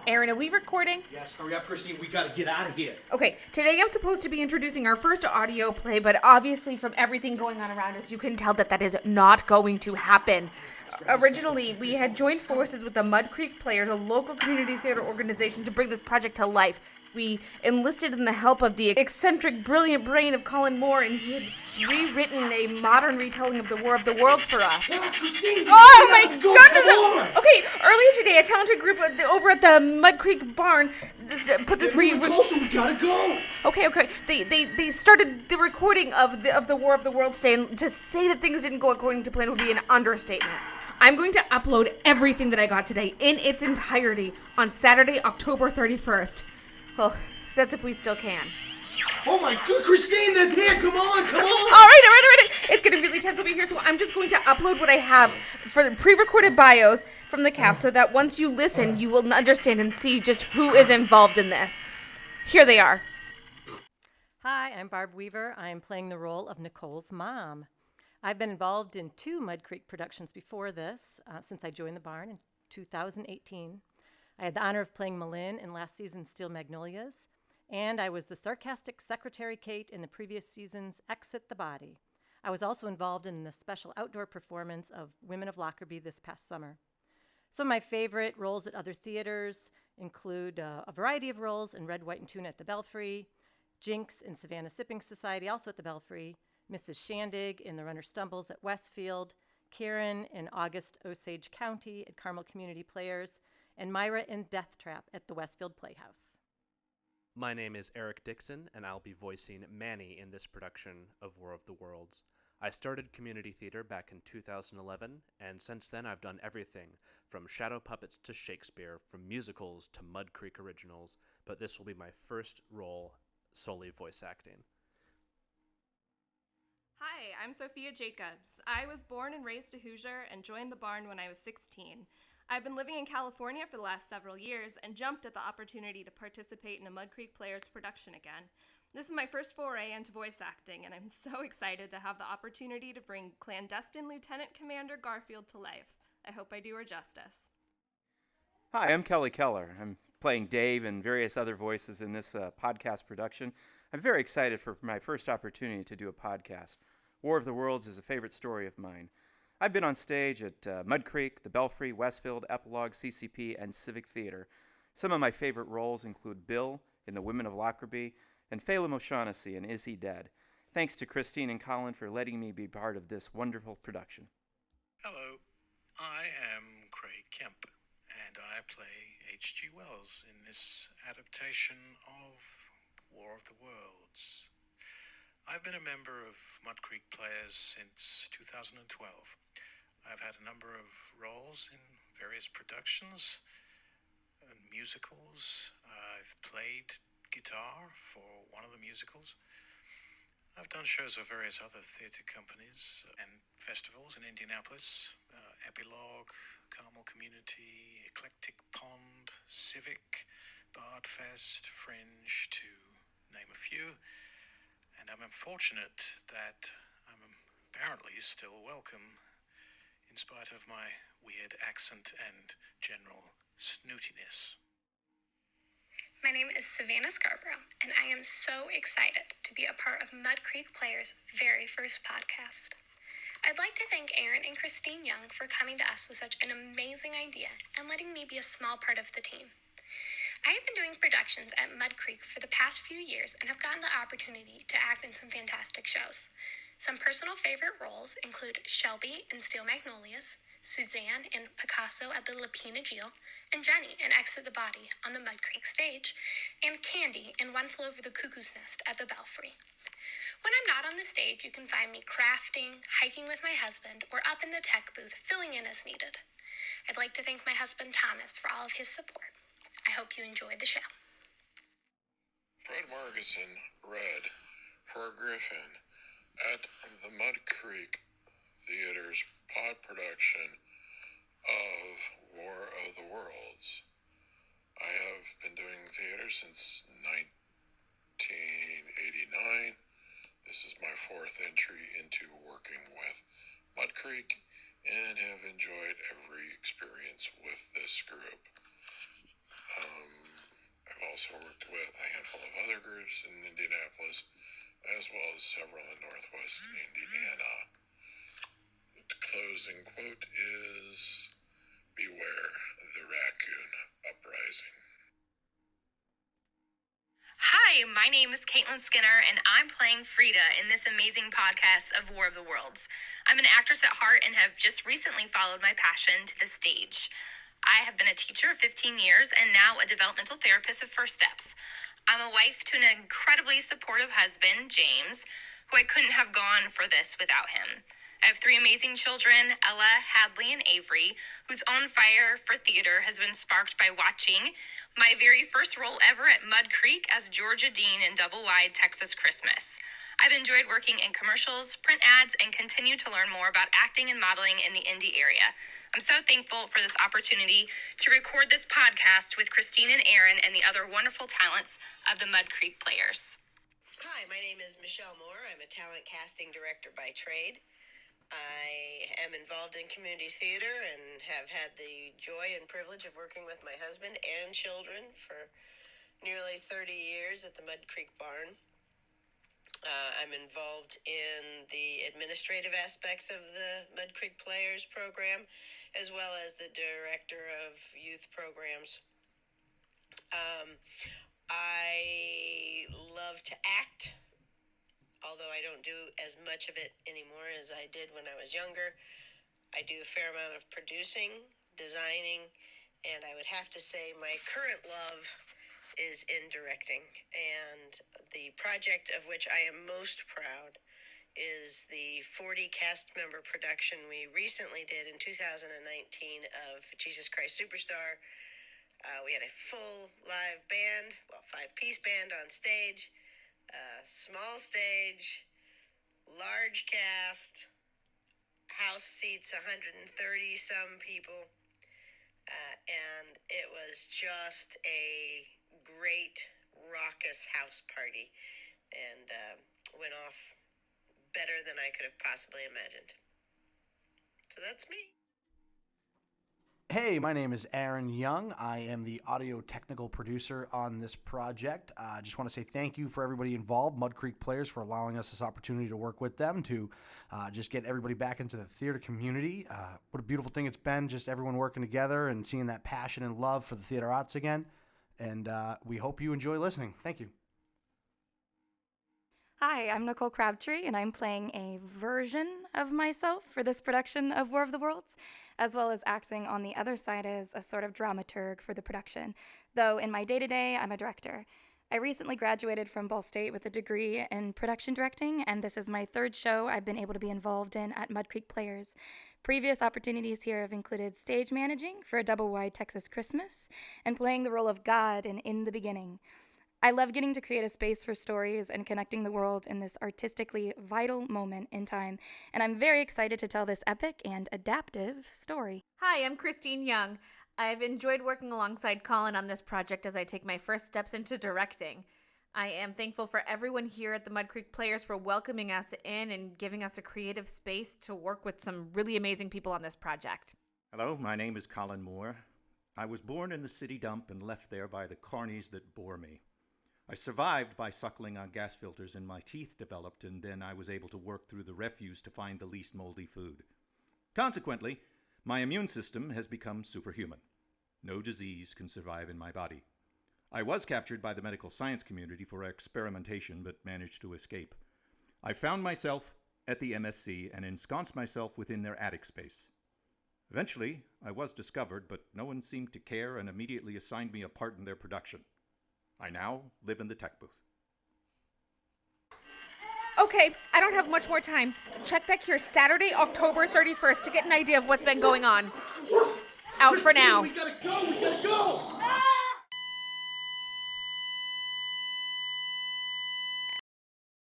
Aaron, are we recording? Yes, hurry up, Christine. We gotta get out of here. Okay, today I'm supposed to be introducing our first audio play, but obviously from everything going on around us, you can tell that is not going to happen. Originally, we had joined forces with the Mud Creek Players, a local community theater organization, to bring this project to life. We enlisted in the help of the eccentric, brilliant brain of Colin Moore, and he had rewritten a modern retelling of the War of the Worlds for us. Christine! Oh my goodness! Okay, earlier today, a talented group over at the Mud Creek Barn put this closer, we gotta go! Okay. They started the recording of the War of the Worlds today, and to say that things didn't go according to plan would be an understatement. I'm going to upload everything that I got today in its entirety on Saturday, October 31st. Well, that's if we still can. Oh my god, Christine, they're here! Come on! All right. It's getting really tense over here, so I'm just going to upload what I have for the pre-recorded bios from the cast so that once you listen, you will understand and see just who is involved in this. Here they are. Hi, I'm Barb Weaver. I'm playing the role of Nicole's mom. I've been involved in 2 Mud Creek productions before this, since I joined the barn in 2018. I had the honor of playing Malin in last season's Steel Magnolias, and I was the sarcastic Secretary Kate in the previous season's Exit the Body. I was also involved in the special outdoor performance of Women of Lockerbie this past summer. Some of my favorite roles at other theaters include a variety of roles in Red, White, and Tuna at the Belfry, Jinx in Savannah Sipping Society, also at the Belfry, Mrs. Shandig in The Runner Stumbles at Westfield, Karen in August Osage County at Carmel Community Players, and Myra in Death Trap at the Westfield Playhouse. My name is Eric Dixon, and I'll be voicing Manny in this production of War of the Worlds. I started community theater back in 2011, and since then I've done everything from shadow puppets to Shakespeare, from musicals to Mud Creek originals, but this will be my first role solely voice acting. Hi, I'm Sophia Jacobs. I was born and raised a Hoosier and joined the barn when I was 16. I've been living in California for the last several years and jumped at the opportunity to participate in a Mud Creek Players production again. This is my first foray into voice acting, and I'm so excited to have the opportunity to bring clandestine Lieutenant Commander Garfield to life. I hope I do her justice. Hi, I'm Keller. I'm playing Dave and various other voices in this podcast production. I'm very excited for my first opportunity to do a podcast. War of the Worlds is a favorite story of mine. I've been on stage at Mud Creek, the Belfry, Westfield, Epilogue, CCP, and Civic Theater. Some of my favorite roles include Bill in The Women of Lockerbie and Phelim O'Shaughnessy in Is He Dead? Thanks to Christine and Colin for letting me be part of this wonderful production. Hello, I am Craig Kemp, and I play H.G. Wells in this adaptation of War of the Worlds. I've been a member of Mud Creek Players since 2012. I've had a number of roles in various productions and musicals. I've played guitar for one of the musicals. I've done shows for various other theatre companies and festivals in Indianapolis, Epilogue, Carmel Community, Eclectic Pond, Civic, Bard Fest, Fringe, to name a few. And I'm fortunate that I'm apparently still welcome in spite of my weird accent and general snootiness. My name is Savannah Scarborough, and I am so excited to be a part of Mud Creek Players' very first podcast. I'd like to thank Aaron and Christine Young for coming to us with such an amazing idea and letting me be a small part of the team. I have been doing productions at Mud Creek for the past few years and have gotten the opportunity to act in some fantastic shows. Some personal favorite roles include Shelby in Steel Magnolias, Suzanne in Picasso at the Lapina Gil, and Jenny in Exit the Body on the Mud Creek stage, and Candy in One Flew Over the Cuckoo's Nest at the Belfry. When I'm not on the stage, you can find me crafting, hiking with my husband, or up in the tech booth filling in as needed. I'd like to thank my husband Thomas for all of his support. I hope you enjoyed the show. Fred Margison read for Griffin at the Mud Creek Theater's pod production of War of the Worlds. I have been doing theater since 1989. This is my 4th entry into working with Mud Creek and have enjoyed every experience with this group. I've also worked with a handful of other groups in Indianapolis, as well as several in Northwest Indiana. The closing quote is, "Beware the raccoon uprising." Hi, my name is Caitlin Skinner, and I'm playing Frida in this amazing podcast of War of the Worlds. I'm an actress at heart and have just recently followed my passion to the stage. I have been a teacher of 15 years and now a developmental therapist of First Steps. I'm a wife to an incredibly supportive husband, James, who I couldn't have gone for this without him. I have 3 amazing children, Ella, Hadley, and Avery, whose own fire for theater has been sparked by watching my very first role ever at Mud Creek as Georgia Dean in Double Wide Texas Christmas. I've enjoyed working in commercials, print ads, and continue to learn more about acting and modeling in the Indy area. I'm so thankful for this opportunity to record this podcast with Christine and Aaron and the other wonderful talents of the Mud Creek Players. Hi, my name is Michelle Moore. I'm a talent casting director by trade. I am involved in community theater and have had the joy and privilege of working with my husband and children for nearly 30 years at the Mud Creek Barn. I'm involved in the administrative aspects of the Mud Creek Players program, as well as the director of youth programs. I love to act, although I don't do as much of it anymore as I did when I was younger. I do a fair amount of producing, designing, and I would have to say my current love is in directing. And the project of which I am most proud is the 40 cast member production we recently did in 2019 of Jesus Christ Superstar. We had a full live band, 5-piece band on stage, small stage, large cast, house seats 130 some people, and it was just a great raucous house party, and went off better than I could have possibly imagined. So that's me. Hey, my name is Aaron Young. I am the audio technical producer on this project. I just want to say thank you for everybody involved, Mud Creek Players, for allowing us this opportunity to work with them to just get everybody back into the theater community. What a beautiful thing it's been, just everyone working together and seeing that passion and love for the theater arts again. And we hope you enjoy listening. Thank you. Hi, I'm Nicole Crabtree, and I'm playing a version of myself for this production of War of the Worlds, as well as acting on the other side as a sort of dramaturg for the production, though in my day-to-day, I'm a director. I recently graduated from Ball State with a degree in production directing, and this is my 3rd show I've been able to be involved in at Mud Creek Players. Previous opportunities here have included stage managing for a Double Wide Texas Christmas and playing the role of God in the Beginning. I love getting to create a space for stories and connecting the world in this artistically vital moment in time, and I'm very excited to tell this epic and adaptive story. Hi, I'm Christine Young. I've enjoyed working alongside Colin on this project as I take my first steps into directing. I am thankful for everyone here at the Mud Creek Players for welcoming us in and giving us a creative space to work with some really amazing people on this project. Hello, my name is Colin Moore. I was born in the city dump and left there by the carnies that bore me. I survived by suckling on gas filters and my teeth developed, and then I was able to work through the refuse to find the least moldy food. Consequently, my immune system has become superhuman. No disease can survive in my body. I was captured by the medical science community for experimentation, but managed to escape. I found myself at the MSC and ensconced myself within their attic space. Eventually, I was discovered, but no one seemed to care and immediately assigned me a part in their production. I now live in the tech booth. Okay, I don't have much more time. Check back here Saturday, October 31st to get an idea of what's been going on. Out for now. We gotta go!